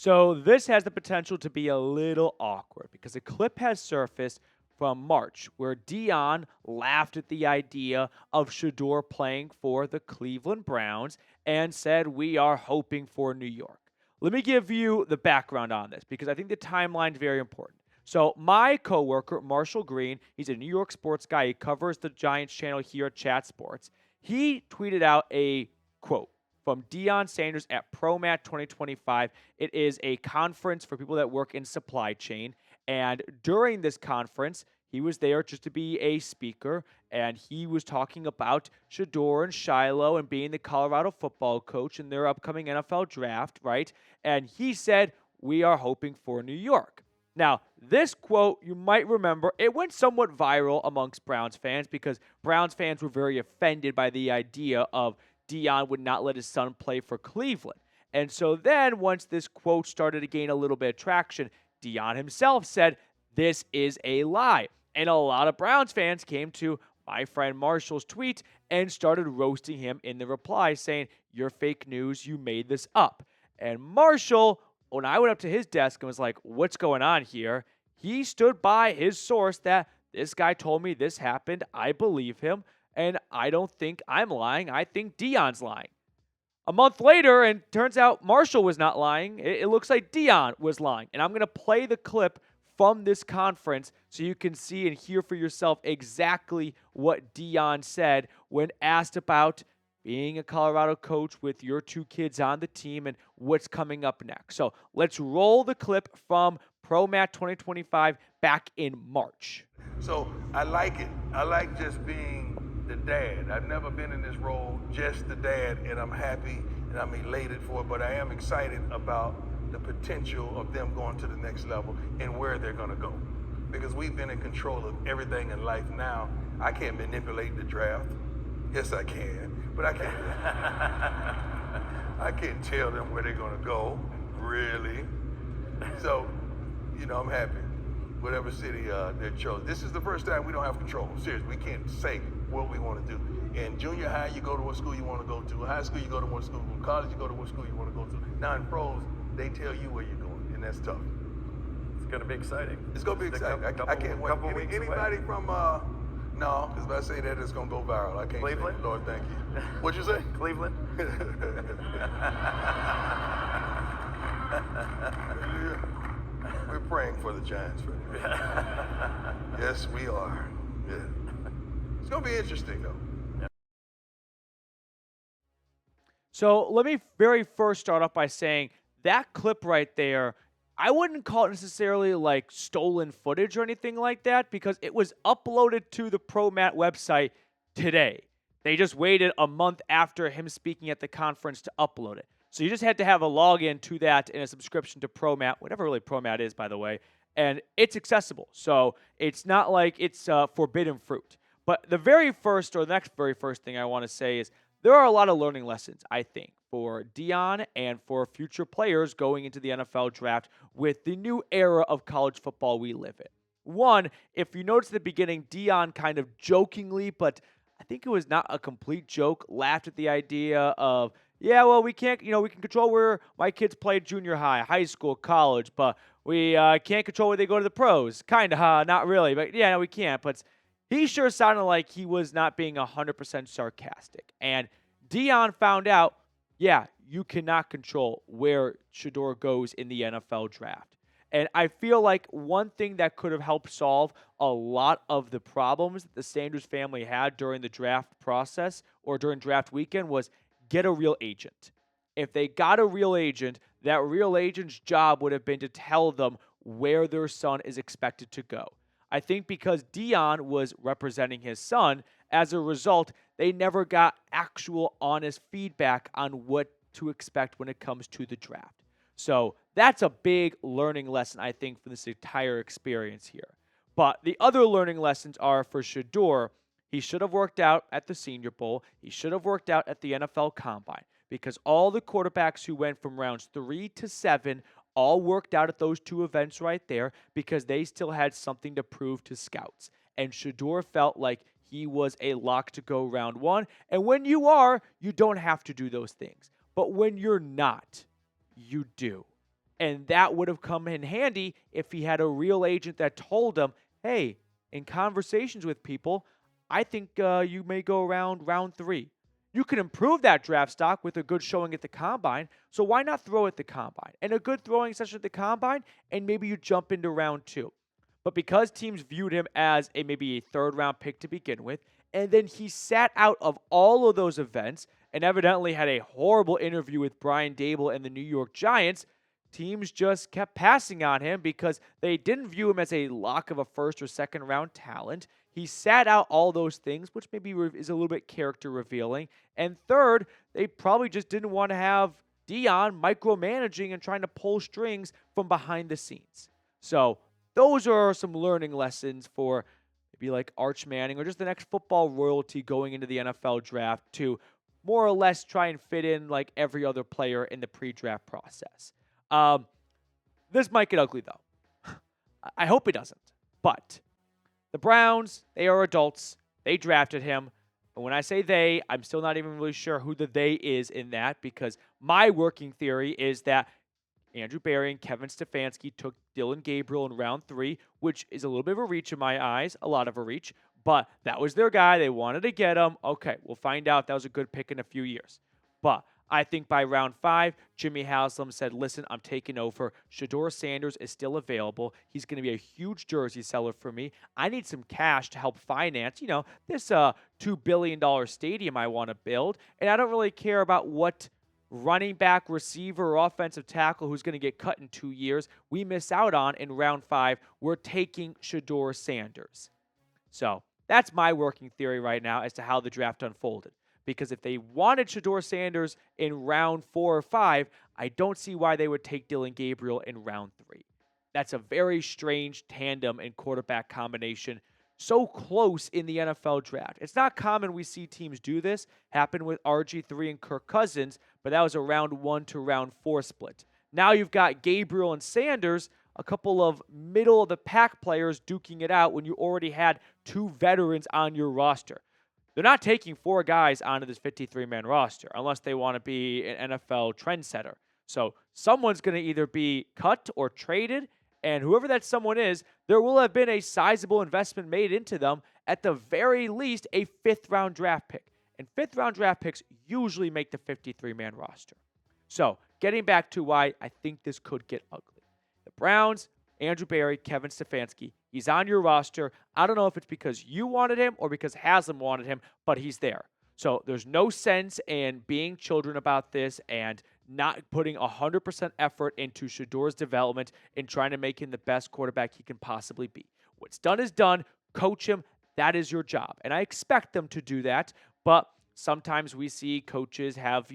So this has the potential to be a little awkward because a clip has surfaced from March where Deion laughed at the idea of Shedeur playing for the Cleveland Browns and said, "We are hoping for New York." Let me give you the background on this because I think the timeline is very important. So my coworker, Marshall Green, he's a New York sports guy. He covers the Giants channel here at Chat Sports. He tweeted out a quote from Deion Sanders at ProMat 2025. It is a conference for people that work in supply chain. And during this conference, he was there just to be a speaker, and he was talking about Shedeur and Shiloh and being the Colorado football coach in their upcoming NFL draft, right? And he said, "We are hoping for New York." Now, this quote, you might remember, it went somewhat viral amongst Browns fans because Browns fans were very offended by the idea of Deion would not let his son play for Cleveland. And so then, once this quote started to gain a little bit of traction, Deion himself said, "This is a lie." And a lot of Browns fans came to my friend Marshall's tweet and started roasting him in the reply, saying, "You're fake news. You made this up." And Marshall, when I went up to his desk and was like, "What's going on here?" He stood by his source that this guy told me this happened. I believe him. And I don't think I'm lying. I think Deion's lying. A month later, and turns out Marshall was not lying. It looks like Deion was lying. And I'm going to play the clip from this conference so you can see and hear for yourself exactly what Deion said when asked about being a Colorado coach with your two kids on the team and what's coming up next. So let's roll the clip from ProMat 2025 back in March. So I like it. I like just being the dad. I've never been in this role, just the dad, and I'm happy and I'm elated for it, but I am excited about the potential of them going to the next level and where they're going to go. Because we've been in control of everything in life now. I can't manipulate the draft. Yes, I can, but I can't. I can't tell them where they're going to go, really. So, I'm happy. Whatever city they're chosen. This is the first time we don't have control. Seriously, we can't say what we want to do. In junior high, you go to what school you want to go to. High school, you go to what school. In college, you go to what school you want to go to. Now in pros, they tell you where you're going, and that's tough. It's going to be exciting. It's going to be exciting. I can't wait. Anybody from, no, because if I say that, it's going to go viral. I can't Cleveland? say, Lord, thank you. What'd you say? Cleveland? We're praying for the Giants. Yes, we are. Yeah. It's going to be interesting, though. So let me very first start off by saying that clip right there, I wouldn't call it necessarily like stolen footage or anything like that because it was uploaded to the ProMat website today. They just waited a month after him speaking at the conference to upload it. So you just had to have a login to that and a subscription to ProMat, whatever really ProMat is, by the way, and it's accessible. So it's not like it's forbidden fruit. But the very first or the next very first thing I want to say is there are a lot of learning lessons, I think, for Deion and for future players going into the NFL draft with the new era of college football we live in. One, if you notice at the beginning, Deion kind of jokingly, but I think it was not a complete joke, laughed at the idea of, yeah, well, we can't, we can control where my kids play junior high, high school, college, but we can't control where they go to the pros. Kind of, not really, but yeah, no, we can't. But he sure sounded like he was not being 100% sarcastic. And Deion found out, yeah, you cannot control where Shedeur goes in the NFL draft. And I feel like one thing that could have helped solve a lot of the problems that the Sanders family had during the draft process or during draft weekend was get a real agent. If they got a real agent, that real agent's job would have been to tell them where their son is expected to go. I think because Deion was representing his son, as a result, they never got actual honest feedback on what to expect when it comes to the draft. So that's a big learning lesson, I think, for this entire experience here. But the other learning lessons are for Shedeur. He should have worked out at the Senior Bowl. He should have worked out at the NFL Combine because all the quarterbacks who went from rounds 3 to 7 all worked out at those two events right there because they still had something to prove to scouts. And Shedeur felt like he was a lock to go round 1. And when you are, you don't have to do those things. But when you're not, you do. And that would have come in handy if he had a real agent that told him, hey, in conversations with people, I think you may go around round 3. You can improve that draft stock with a good showing at the combine, so why not throw at the combine? And a good throwing session at the combine, and maybe you jump into round 2. But because teams viewed him as maybe a 3rd-round pick to begin with, and then he sat out of all of those events and evidently had a horrible interview with Brian Dable and the New York Giants, teams just kept passing on him because they didn't view him as a lock of a 1st or 2nd round talent. He sat out all those things, which maybe is a little bit character revealing. And third, they probably just didn't want to have Deion micromanaging and trying to pull strings from behind the scenes. So those are some learning lessons for maybe like Arch Manning or just the next football royalty going into the NFL draft to more or less try and fit in like every other player in the pre-draft process. This might get ugly, though. I hope it doesn't. But the Browns, they are adults. They drafted him. And when I say they, I'm still not even really sure who the they is in that, because my working theory is that Andrew Berry and Kevin Stefanski took Dillon Gabriel in round 3, which is a little bit of a reach in my eyes, a lot of a reach. But that was their guy. They wanted to get him. Okay, we'll find out. That was a good pick in a few years. But I think by round 5, Jimmy Haslam said, listen, I'm taking over. Shedeur Sanders is still available. He's going to be a huge jersey seller for me. I need some cash to help finance, this $2 billion stadium I want to build. And I don't really care about what running back, receiver, or offensive tackle who's going to get cut in 2 years we miss out on in round 5. We're taking Shedeur Sanders. So that's my working theory right now as to how the draft unfolded. Because if they wanted Shedeur Sanders in round 4 or 5, I don't see why they would take Dillon Gabriel in round 3. That's a very strange tandem and quarterback combination so close in the NFL draft. It's not common we see teams do this. Happened with RG3 and Kirk Cousins, but that was a round 1 to round 4 split. Now you've got Gabriel and Sanders, a couple of middle-of-the-pack players duking it out when you already had 2 veterans on your roster. They're not taking 4 guys onto this 53-man roster unless they want to be an NFL trendsetter. So someone's going to either be cut or traded, and whoever that someone is, there will have been a sizable investment made into them, at the very least a 5th-round draft pick. And 5th-round draft picks usually make the 53-man roster. So getting back to why I think this could get ugly. The Browns, Andrew Berry, Kevin Stefanski, he's on your roster. I don't know if it's because you wanted him or because Haslam wanted him, but he's there. So there's no sense in being children about this and not putting 100% effort into Shedeur's development and trying to make him the best quarterback he can possibly be. What's done is done. Coach him. That is your job. And I expect them to do that, but sometimes we see coaches have,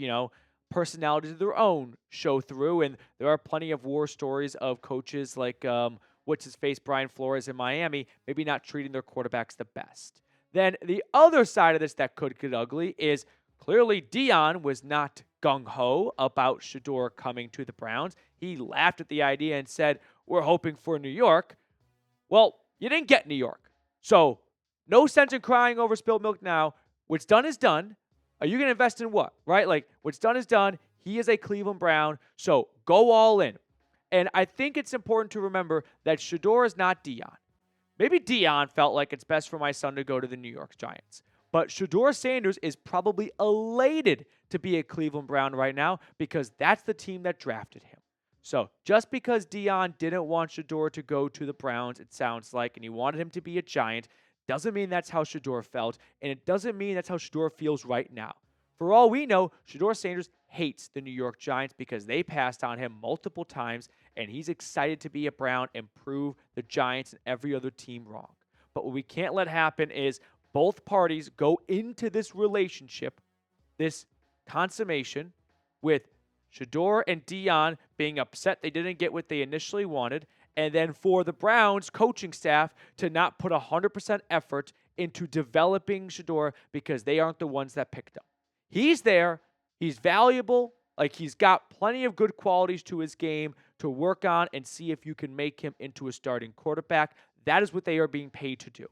personalities of their own show through, and there are plenty of war stories of coaches like Brian Flores in Miami, maybe not treating their quarterbacks the best. Then the other side of this that could get ugly is clearly Deion was not gung-ho about Shedeur coming to the Browns. He laughed at the idea and said, we're hoping for New York. Well, you didn't get New York. So no sense in crying over spilled milk now. What's done is done. Are you going to invest in what, right? Like, what's done is done. He is a Cleveland Brown, so go all in. And I think it's important to remember that Shedeur is not Deion. Maybe Deion felt like it's best for my son to go to the New York Giants. But Shedeur Sanders is probably elated to be a Cleveland Brown right now because that's the team that drafted him. So just because Deion didn't want Shedeur to go to the Browns, it sounds like, and he wanted him to be a Giant, doesn't mean that's how Shedeur felt, and it doesn't mean that's how Shedeur feels right now. For all we know, Shedeur Sanders hates the New York Giants because they passed on him multiple times, and he's excited to be a Brown and prove the Giants and every other team wrong. But what we can't let happen is both parties go into this relationship, this consummation, with Shedeur and Deion being upset they didn't get what they initially wanted, and then for the Browns coaching staff to not put 100% effort into developing Shedeur because they aren't the ones that picked him. He's there. He's valuable. Like, he's got plenty of good qualities to his game to work on and see if you can make him into a starting quarterback. That is what they are being paid to do.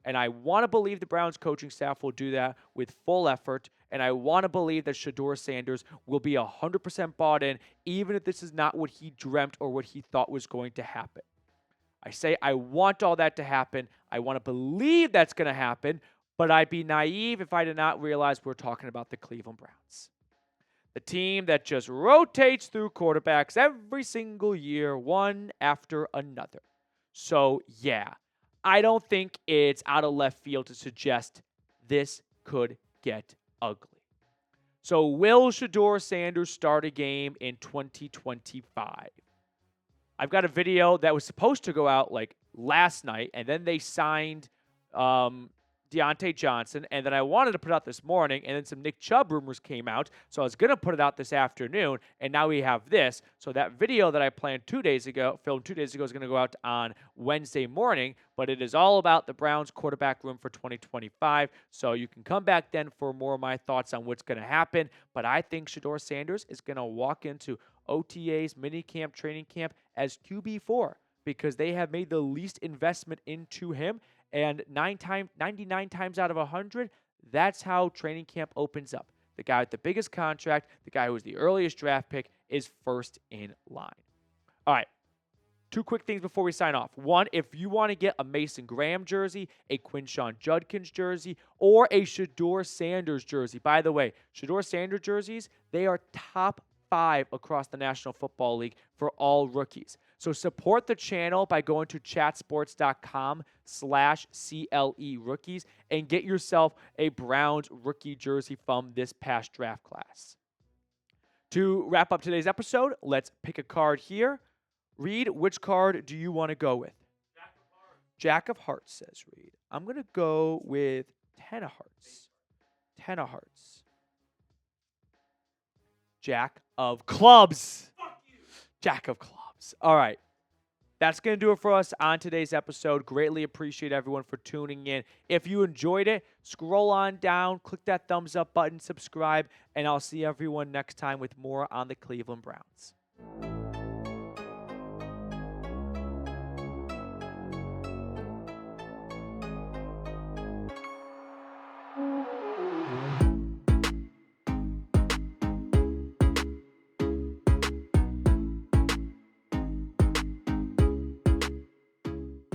And I want to believe the Browns coaching staff will do that with full effort. And I want to believe that Shedeur Sanders will be 100% bought in, even if this is not what he dreamt or what he thought was going to happen. I say I want all that to happen. I want to believe that's going to happen, but I'd be naive if I did not realize we're talking about the Cleveland Browns. The team that just rotates through quarterbacks every single year, one after another. So, yeah, I don't think it's out of left field to suggest this could get ugly. So, will Shedeur Sanders start a game in 2025? I've got a video that was supposed to go out like last night, and then they signed Deontay Johnson, and then I wanted to put it out this morning, and then some Nick Chubb rumors came out, so I was going to put it out this afternoon, and now we have this. So that video that I filmed 2 days ago, is going to go out on Wednesday morning, but it is all about the Browns quarterback room for 2025, so you can come back then for more of my thoughts on what's going to happen, but I think Shedeur Sanders is going to walk into OTAs, minicamp, training camp as QB4 because they have made the least investment into him. And 99 times out of 100, that's how training camp opens up. The guy with the biggest contract, the guy who was the earliest draft pick, is first in line. All right. 2 quick things before we sign off. One, if you want to get a Mason Graham jersey, a Quinshon Judkins jersey, or a Shedeur Sanders jersey. By the way, Shedeur Sanders jerseys, they are top 5 across the National Football League for all rookies. So support the channel by going to chatsports.com/CLE rookies and get yourself a Browns rookie jersey from this past draft class. To wrap up today's episode, let's pick a card here. Reed, which card do you want to go with? Jack of Hearts. Jack of Hearts, says Reed. I'm going to go with 10 of Hearts. 10 of Hearts. Jack of Clubs. Fuck you. Jack of Clubs. All right. That's going to do it for us on today's episode. Greatly appreciate everyone for tuning in. If you enjoyed it, scroll on down, click that thumbs up button, subscribe, and I'll see everyone next time with more on the Cleveland Browns.